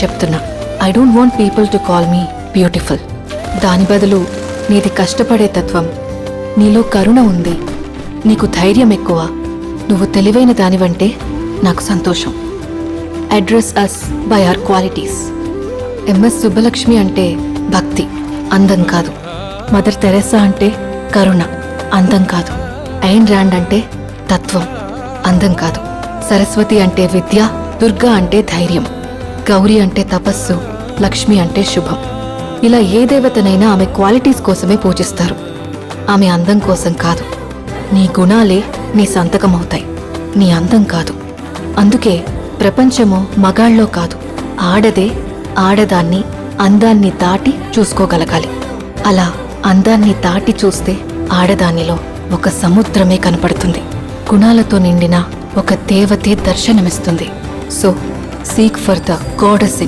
చెప్తున్నా. I don't want people to call me beautiful. దాని బదులు నీది కష్టపడే తత్వం, నీలో కరుణ ఉంది, నీకు ధైర్యం ఎక్కువ, నువ్వు తెలివైన దానివంటే నాకు సంతోషం. Address us by our qualities. MS Subbulakshmi అంటే భక్తి, అందం కాదు. మదర్ తెరెసా అంటే కరుణ, అందం కాదు. ఐన్ ర్యాండ్ అంటే తత్వం, అందం కాదు. సరస్వతి అంటే విద్య, దుర్గా అంటే ధైర్యం, గౌరీ అంటే తపస్సు, లక్ష్మి అంటే శుభం. ఇలా ఏ దేవతనైనా ఆమె క్వాలిటీస్ కోసమే పూజిస్తారు, ఆమె అందం కోసం కాదు. నీ గుణాలే నీ సంతకమవుతాయి, నీ అందం కాదు. అందుకే ప్రపంచము మగాళ్ళలో కాదు, ఆడదే ఆడదాన్ని అందాన్ని దాటి చూసుకోగలగాలి. అలా అందాన్ని దాటి చూస్తే ఆడదానిలో ఒక సముద్రమే కనపడుతుంది, గుణాలతో నిండిన ఒక దేవతే దర్శనమిస్తుంది. So seek for the goddess in